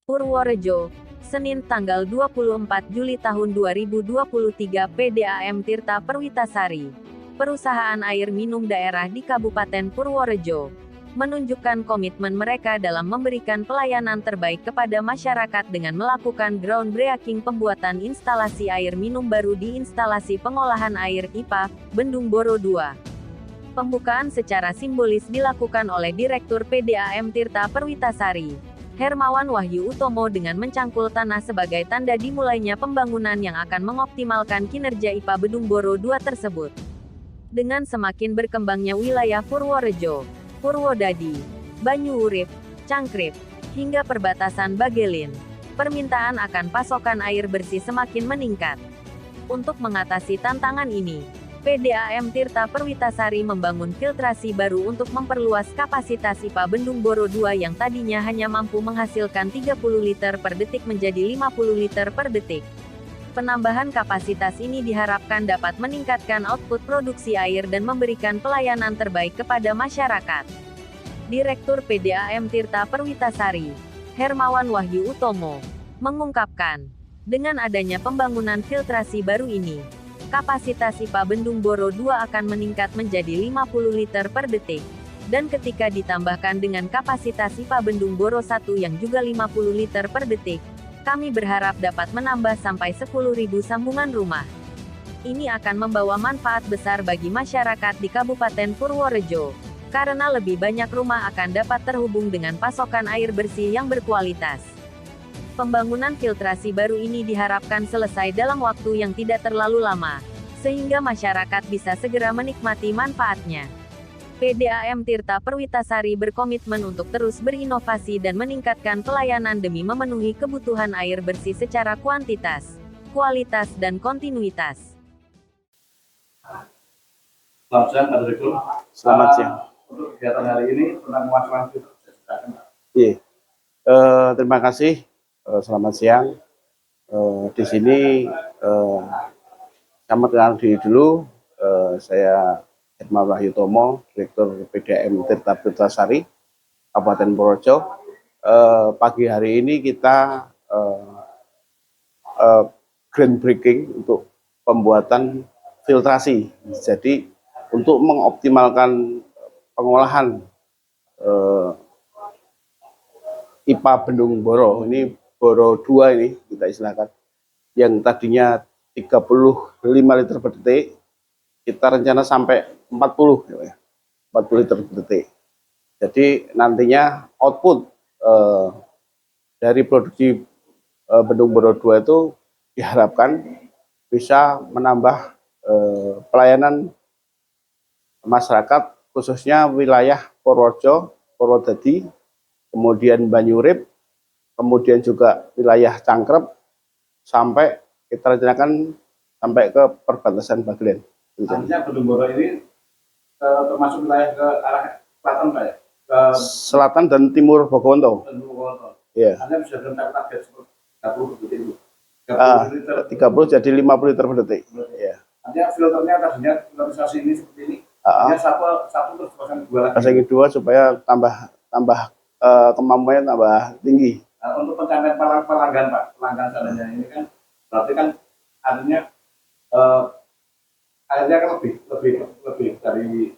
Purworejo, Senin tanggal 24 Juli tahun 2023. PDAM Tirta Perwitasari, perusahaan air minum daerah di Kabupaten Purworejo, menunjukkan komitmen mereka dalam memberikan pelayanan terbaik kepada masyarakat dengan melakukan groundbreaking pembuatan instalasi air minum baru di instalasi pengolahan air IPA, Bendung Boro II. Pembukaan secara simbolis dilakukan oleh Direktur PDAM Tirta Perwitasari, Hermawan Wahyu Utomo, dengan mencangkul tanah sebagai tanda dimulainya pembangunan yang akan mengoptimalkan kinerja IPA Bendung Boro II tersebut. Dengan semakin berkembangnya wilayah Purworejo, Purwodadi, Banyuurip, Cangkrip, hingga perbatasan Bagelin, permintaan akan pasokan air bersih semakin meningkat. Untuk mengatasi tantangan ini, PDAM Tirta Perwitasari membangun filtrasi baru untuk memperluas kapasitas IPA Bendung Boro II yang tadinya hanya mampu menghasilkan 30 liter per detik menjadi 50 liter per detik. Penambahan kapasitas ini diharapkan dapat meningkatkan output produksi air dan memberikan pelayanan terbaik kepada masyarakat. Direktur PDAM Tirta Perwitasari, Hermawan Wahyu Utomo, mengungkapkan, dengan adanya pembangunan filtrasi baru ini, kapasitas IPA Bendung Boro II akan meningkat menjadi 50 liter per detik. Dan ketika ditambahkan dengan kapasitas IPA Bendung Boro I yang juga 50 liter per detik, kami berharap dapat menambah sampai 10.000 sambungan rumah. Ini akan membawa manfaat besar bagi masyarakat di Kabupaten Purworejo, karena lebih banyak rumah akan dapat terhubung dengan pasokan air bersih yang berkualitas. Pembangunan filtrasi baru ini diharapkan selesai dalam waktu yang tidak terlalu lama, sehingga masyarakat bisa segera menikmati manfaatnya. PDAM Tirta Perwitasari berkomitmen untuk terus berinovasi dan meningkatkan pelayanan demi memenuhi kebutuhan air bersih secara kuantitas, kualitas dan kontinuitas. Selamat siang, Pak Direktur. Selamat siang. Untuk kegiatan hari ini tentang pemasangan filter. Iya. Terima kasih. Selamat siang. Di sini saya mengenal diri dulu. Saya Hermawan Wahyu Utomo, Direktur PDAM Tirta Perwitasari, Kabupaten Purworejo. Pagi hari ini kita groundbreaking untuk pembuatan filtrasi. Jadi untuk mengoptimalkan pengolahan IPA Bendung Boro, ini Boro 2 ini kita istilahkan, yang tadinya 35 liter per detik, kita rencana sampai 40 liter per detik. Jadi nantinya output dari produksi Bendung Boro 2 itu diharapkan bisa menambah pelayanan masyarakat, khususnya wilayah Purworejo, Purwodadi, kemudian Banyuurip, kemudian juga wilayah Cangkrep, sampai kita rencanakan sampai ke perbatasan Bagelin. Artinya Bendung Boro ini termasuk wilayah ke arah selatan, Pak ya? Ke selatan dan timur Bogowonto. Iya. Anda bisa mencapai target 30 detik itu. 30 jadi 50 liter per detik. Iya. Artinya filternya tadinya filterisasi ini seperti ini. Artinya satu terus pasang dua lagi. Pasang kedua supaya tambah kemampuannya tambah tinggi. Untuk pencapaian pelanggan, Pak, pelanggan seadanya ini kan berarti kan artinya airnya kan lebih dari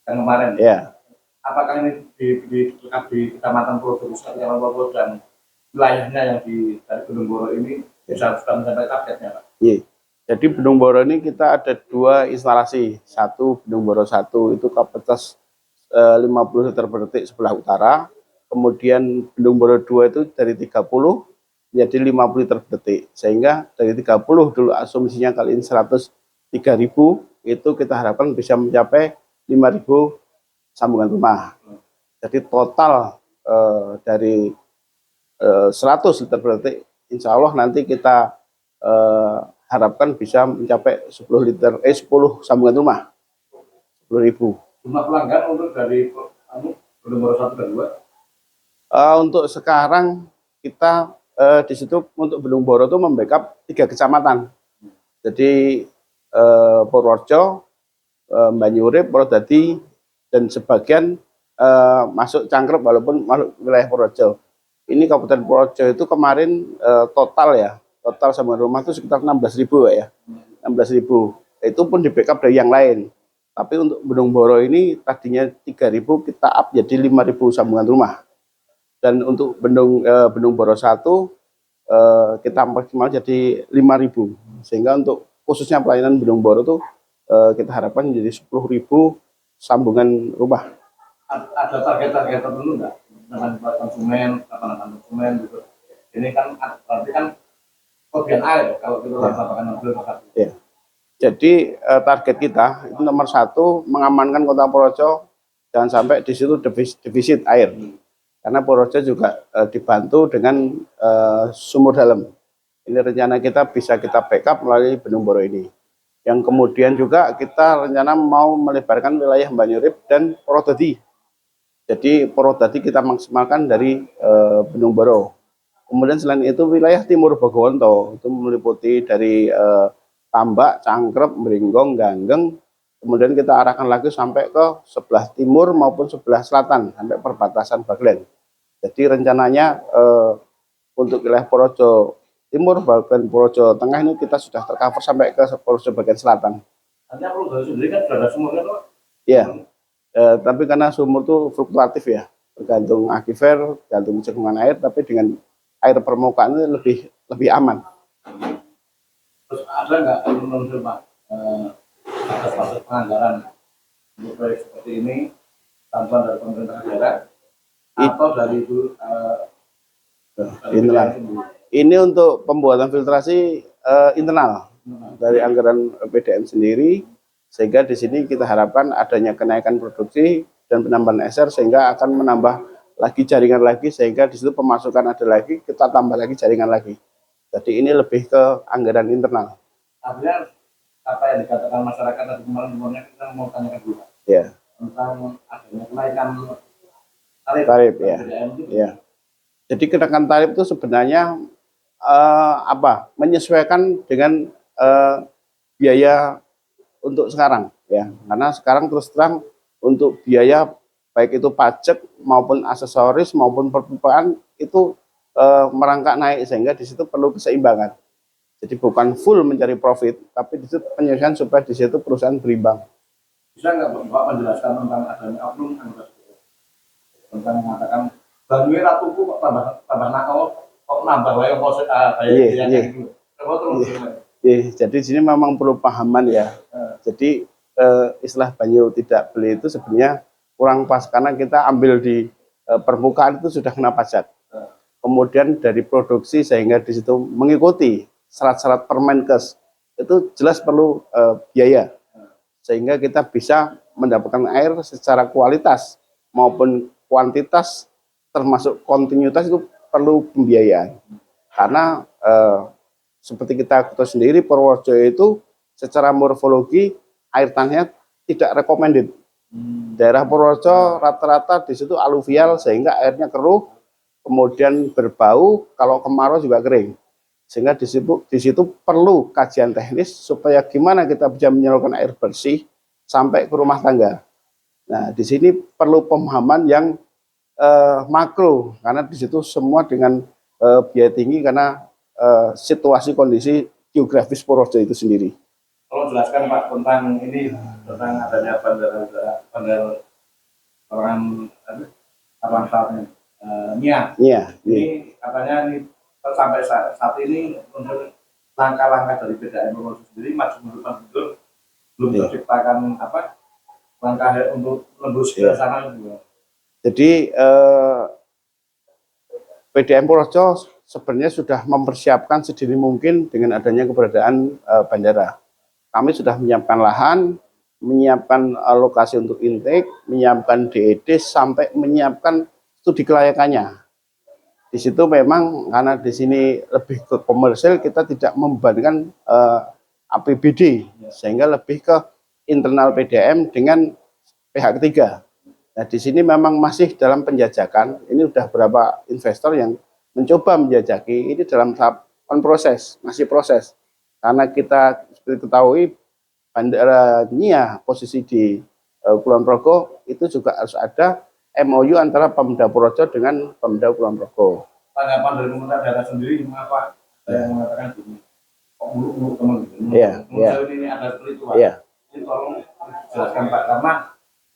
yang kemarin. Ya. Apakah ini di Kecamatan Purworejo, Kecamatan Purworejo dan wilayahnya yang dari Bendung Boro ini bisa mencapai targetnya, Pak? Iya. Jadi Bendung Boro ini kita ada dua instalasi. Satu Bendung Boro 1 itu kapasitas 50 liter per detik sebelah utara. Kemudian Bendung Boro 2 itu dari 30 menjadi 50 liter per detik. Sehingga dari 30 dulu asumsinya kaliin 103.000, itu kita harapkan bisa mencapai 5.000 sambungan rumah. Jadi total dari 100 liter per detik, insya Allah nanti kita harapkan bisa mencapai 10 sambungan rumah, 10.000. Jumlah pelanggan untuk dari Bendung Boro 1 dan 2? Untuk sekarang kita di situ untuk Bendung Boro itu membackup 3 kecamatan. Jadi Purworejo, Banyuurip, Purwodadi, dan sebagian masuk Cangkrep walaupun masuk wilayah Purworejo. Ini Kabupaten Purworejo itu kemarin total sama rumah itu sekitar 16.000 ya, 16.000. Itu pun di backup dari yang lain. Tapi untuk Bedung Boro ini tadinya 3.000 kita up jadi 5.000 sambungan rumah. Dan untuk Bedung Boro 1 kita maksimal jadi 5.000. Sehingga untuk khususnya pelayanan Bedung Boro itu kita harapkan jadi 10.000 sambungan rumah. Ada target-target tertentu nggak dengan konsumen, konsumen gitu? Ini kan berarti kan kelebihan air kalau kita lakukan mobil makan. Ya. Jadi target kita itu nomor 1 mengamankan Kota Purworejo jangan sampai di situ defisit air. Karena Purworejo juga dibantu dengan sumur dalam. Ini rencana kita bisa kita backup melalui Bedung Boro ini. Yang kemudian juga kita rencana mau melebarkan wilayah Banyurip dan Purwodadi. Jadi Purwodadi kita maksimalkan dari Bedung Boro. Kemudian selain itu wilayah timur Bogowonto itu meliputi dari Tambak, Cangkrep, Meringgong, Ganggeng. Kemudian kita arahkan lagi sampai ke sebelah timur maupun sebelah selatan sampai perbatasan Baglen. Jadi rencananya untuk wilayah Purworejo Timur bahkan Purworejo Tengah ini kita sudah tercover sampai ke Purworejo bagian selatan. Artinya Purworejo sendiri kan sudah ada sumurnya tuh? Iya. Tapi karena sumur itu fluktuatif ya, tergantung aquifer, tergantung cekungan air, tapi dengan air permukaan itu lebih aman. Terus ada nggak menurut Pak proses penganggaran untuk proyek seperti ini, bantuan dari pemerintah daerah atau dari itu? Internal. Ini untuk pembuatan filtrasi internal dari anggaran PDM sendiri. Sehingga di sini kita harapkan adanya kenaikan produksi dan penambahan SR sehingga akan menambah lagi jaringan lagi sehingga di situ pemasukan ada lagi, kita tambah lagi jaringan lagi. Jadi ini lebih ke anggaran internal. Artinya apa yang dikatakan masyarakat tadi kemarin kita mau tanyakan dulu ya. Tentang adanya kenaikan tarif ya. Ya. Jadi kenaikan tarif itu sebenarnya menyesuaikan dengan biaya untuk sekarang ya, karena sekarang terus terang untuk biaya baik itu pajak maupun aksesoris maupun perpipaan itu merangkak naik sehingga di situ perlu keseimbangan. Jadi bukan full mencari profit, tapi di situ penyelesaian supaya di situ perusahaan berimbang. Bisa nggak Bapak menjelaskan tentang adanya oknum tentang mengatakan Banwe ratuku kok tambah nakal kok nambah wae kok jadi di sini memang perlu pahaman ya. Jadi istilah banyu tidak beli itu sebenarnya kurang pas karena kita ambil di permukaan itu sudah kena pajak. Kemudian dari produksi sehingga di situ mengikuti syarat-syarat Permenkes itu jelas perlu biaya. Sehingga kita bisa mendapatkan air secara kualitas maupun kuantitas termasuk kontinuitas itu perlu pembiayaan. Karena seperti kita ketahui sendiri Purworejo itu secara morfologi air tanahnya tidak recommended. Daerah Purworejo rata-rata di situ aluvial sehingga airnya keruh, kemudian berbau, kalau kemarau juga kering. Sehingga di situ perlu kajian teknis supaya gimana kita bisa menyalurkan air bersih sampai ke rumah tangga. Nah, di sini perlu pemahaman yang makro karena di situ semua dengan biaya tinggi karena situasi kondisi geografis Purworejo itu sendiri. Kalau jelaskan Pak tentang ini tentang adanya bandar orang saatnya ini katanya ini sampai saat ini untuk langkah-langkah dari PDAM Purworejo sendiri masih belum terciptakan langkah untuk menembus ke sana juga. Jadi PDAM Purworejo sebenarnya sudah mempersiapkan sedini mungkin dengan adanya keberadaan bandara. Kami sudah menyiapkan lahan, menyiapkan lokasi untuk intake, menyiapkan DED sampai menyiapkan studi kelayakannya. Di situ memang karena di sini lebih ke komersil, kita tidak membandingkan APBD sehingga lebih ke internal PDAM dengan pihak ketiga. Nah, di sini memang masih dalam penjajakan. Ini sudah berapa investor yang mencoba menjajaki, ini dalam tahap proses, masih proses. Karena kita seperti ketahui Bandara Nia posisi di Kulon Progo itu juga harus ada MOU antara Pemda Purworejo dengan Pemda Kulon Progo. tanggapan dari pemerintah daerah sendiri mengapa saya mengatakan gini, kok muluk-muluk teman gitu. Iya, iya. Menurut saya ini ada seperti itu Pak. Iya. Ini tolong jelaskan Pak, karena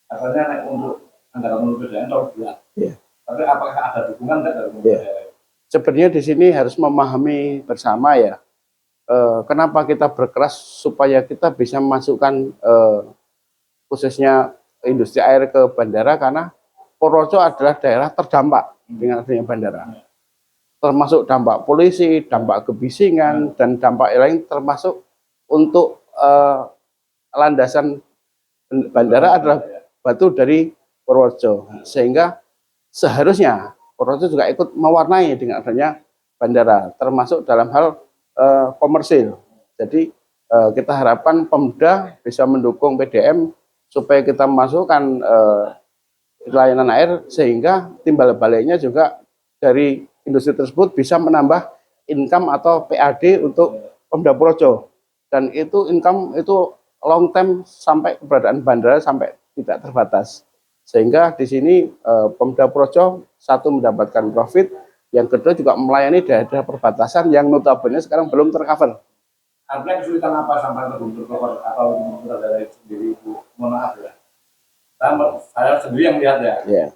katanya naik untuk anggaran menurut PDAM terlalu berat. Iya. Tapi apakah ada dukungan nggak dari pemerintah daerah? Sebenarnya di sini harus memahami bersama ya, kenapa kita berkeras supaya kita bisa memasukkan khususnya industri air ke bandara, karena Purworejo adalah daerah terdampak dengan adanya bandara. Termasuk dampak polisi, dampak kebisingan, dan dampak lain termasuk untuk landasan bandara adalah batu dari Purworejo. Sehingga seharusnya Purworejo juga ikut mewarnai dengan adanya bandara, termasuk dalam hal komersil. Jadi kita harapkan Pemda bisa mendukung PDM supaya kita memasukkan layanan air, sehingga timbal baliknya juga dari industri tersebut bisa menambah income atau PAD untuk Pemda Purworejo, dan itu income itu long term sampai keberadaan bandara sampai tidak terbatas, sehingga di sini Pemda Purworejo satu mendapatkan profit, yang kedua juga melayani daerah perbatasan yang notabene sekarang belum tercover. Artinya kesulitan apa sampai belum tercover atau pemerintah daerah itu sendiri itu? Mohon maaf ya, saya sendiri yang lihat ya. Yeah.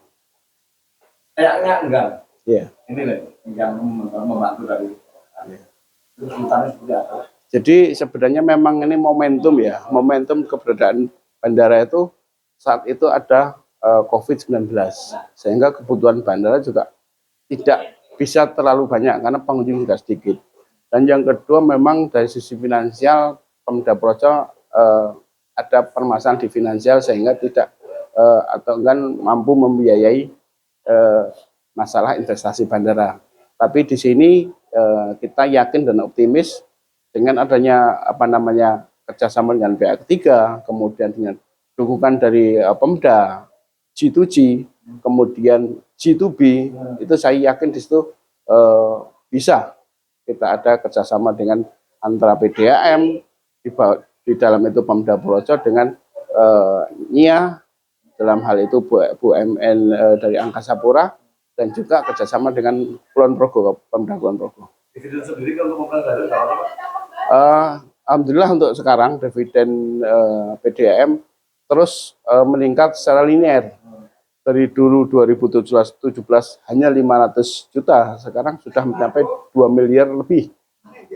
Kayaknya enggak. Yeah. Ini nih yang membantu dari kesulitannya seperti apa? Jadi sebenarnya memang ini momentum ya, momentum keberadaan bandara itu saat itu ada COVID-19, sehingga kebutuhan bandara juga tidak bisa terlalu banyak karena pengunjung juga sedikit. Dan yang kedua memang dari sisi finansial Pemda Purworejo ada permasalahan di finansial sehingga tidak atau enggak mampu membiayai masalah investasi bandara. Tapi di sini kita yakin dan optimis dengan adanya kerjasama dengan pihak ketiga, kemudian dengan dukungan dari Pemda, G2G, kemudian G2B, itu saya yakin di situ bisa kita ada kerjasama dengan antara PDAM, di dalam itu Pemda Purworejo dengan NIA, dalam hal itu BUMN dari Angkasa Pura, dan juga kerjasama dengan Kulon Progo, Pemda Kulon Progo. Dividen sendiri kalau pemerintah daerah nggak apa-apa? Alhamdulillah untuk sekarang dividen PDAM terus meningkat secara linear. Dari dulu 2017 hanya 500 juta, sekarang sudah mencapai 2 miliar lebih.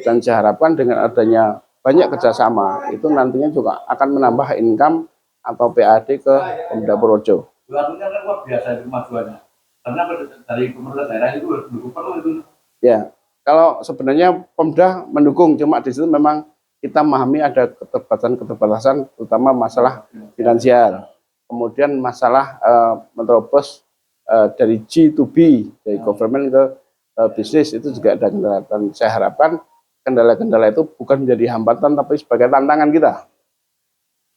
Dan saya harapkan dengan adanya banyak kerjasama, itu nantinya juga akan menambah income atau PAD ke Pemda Purworejo. Artinya kan luar biasa itu kemajuannya. Karena dari pemerintah daerah itu mendukung penuh itu. Ya, kalau sebenarnya Pemda mendukung, cuma di situ memang kita memahami ada keterbatasan, terutama masalah finansial. Kemudian masalah menerobos dari G2B, dari government ke bisnis, itu juga ada kendala. Dan saya harapkan kendala-kendala itu bukan menjadi hambatan, tapi sebagai tantangan kita.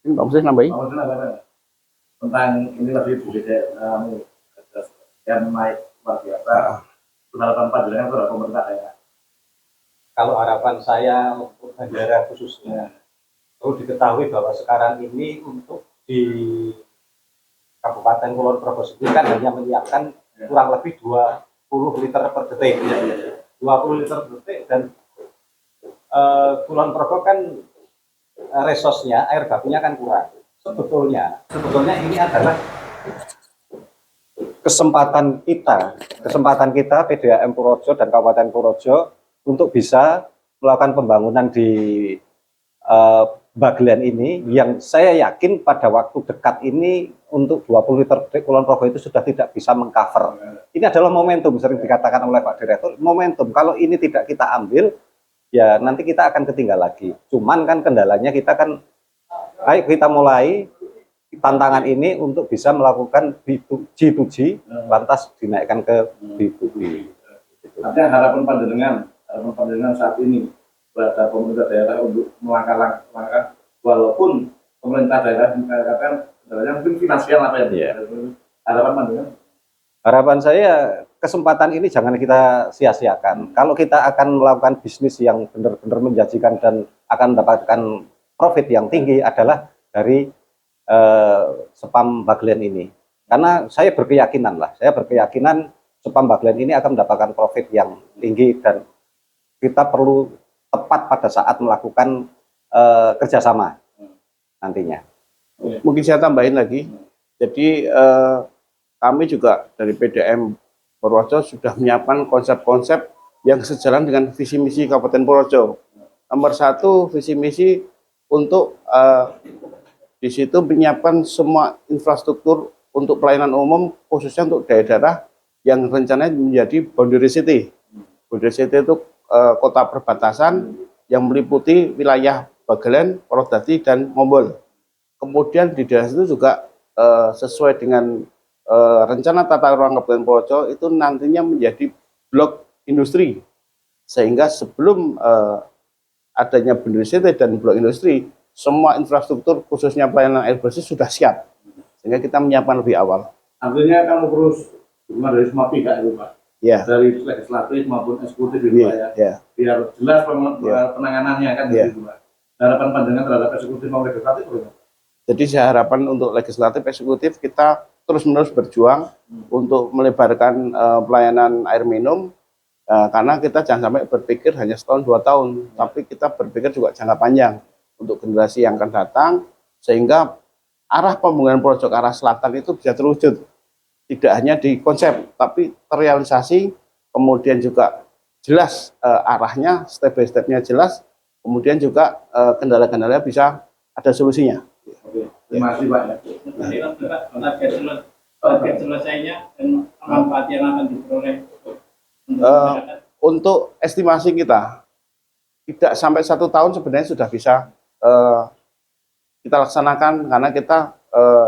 Ini Pak Mesti nambahin. Tentang ini tadi budget yang naik luar biasa. Harapan panjenengan kepada pemerintah daerah. Kalau harapan saya untuk bandara khususnya, perlu diketahui bahwa sekarang ini untuk di Kabupaten Kulon Progo sendiri kan hanya menyiapkan kurang lebih 20 liter per detik. 20 liter per detik, dan Kulon Progo kan resource-nya, air bakunya kan kurang. Sebetulnya ini adalah kesempatan kita PDAM Purworejo dan Kabupaten Purworejo untuk bisa melakukan pembangunan di Bagelen ini, yang saya yakin pada waktu dekat ini untuk 20 liter Kulon Progo itu sudah tidak bisa mengcover. Ini adalah momentum, sering dikatakan oleh Pak Direktur, momentum. Kalau ini tidak kita ambil, ya nanti kita akan ketinggal lagi. Cuman kan kendalanya kita kan, ayo kita mulai tantangan ini untuk bisa melakukan G2G, lantas dinaikkan ke B2B. Artinya harapan panjenengan saat ini pada pemerintah daerah untuk melangkah walaupun pemerintah daerah mengatakan mungkin finansial apa ya? Harapan panjenengan? Harapan saya kesempatan ini jangan kita sia-siakan. Kalau kita akan melakukan bisnis yang benar-benar menjanjikan dan akan mendapatkan profit yang tinggi adalah dari spam Bagelen ini. Karena saya berkeyakinan Supambaglen ini akan mendapatkan profit yang tinggi dan kita perlu tepat pada saat melakukan kerjasama nantinya. Mungkin saya tambahin lagi. Jadi kami juga dari PDAM Purworejo sudah menyiapkan konsep-konsep yang sejalan dengan visi misi Kabupaten Purworejo. Nomor satu, visi misi untuk di situ menyiapkan semua infrastruktur untuk pelayanan umum, khususnya untuk daerah-daerah yang rencananya menjadi boundary city. Boundary city itu kota perbatasan yang meliputi wilayah Bagelen, Purwodadi, dan Ngombol. Kemudian di daerah itu juga sesuai dengan rencana tata ruang Kabupaten Purworejo itu nantinya menjadi blok industri, sehingga sebelum adanya boundary city dan blok industri, semua infrastruktur khususnya pelayanan air bersih sudah siap, sehingga kita menyiapkan lebih awal. Artinya kamu terus dari semua pihak itu Pak, Ya, dari legislatif maupun eksekutif itu Pak, ya, biar jelas penanganannya kan gitu Pak. Harapan pandangan terhadap eksekutif maupun legislatif apa? jadi saya harapan untuk legislatif eksekutif kita terus-menerus berjuang untuk melebarkan pelayanan air minum, karena kita jangan sampai berpikir hanya setahun 2 tahun, tapi kita berpikir juga jangka panjang untuk generasi yang akan datang, sehingga arah pembangunan Purworejo ke arah selatan itu bisa terwujud, tidak hanya di konsep tapi terrealisasi, kemudian juga jelas arahnya, step by stepnya jelas, kemudian juga kendala-kendala bisa ada solusinya. Oke, terima kasih Pak ya. Target selesainya dan manfaat yang akan diperoleh untuk estimasi kita tidak sampai 1 tahun sebenarnya sudah bisa kita laksanakan, karena kita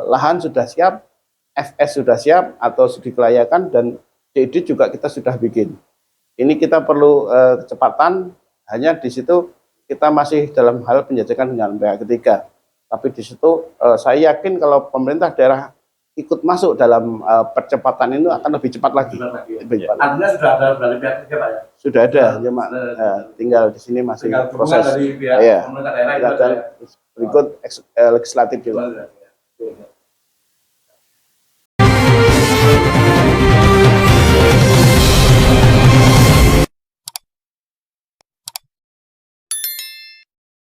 lahan sudah siap, FS sudah siap atau sudah kelayakan, dan DID juga kita sudah bikin. Ini kita perlu kecepatan, hanya di situ kita masih dalam hal penjajakan dengan pihak ketiga. Tapi di situ saya yakin kalau pemerintah daerah ikut masuk dalam percepatan itu akan lebih cepat lagi. Lebih cepat. Artinya sudah ada dari pihak ketiga Pak ya? Sudah ada, cuma tinggal di sini masih Tinggal proses dari pihak ya, pemerintah daerah itu dan berikut legislatif juga.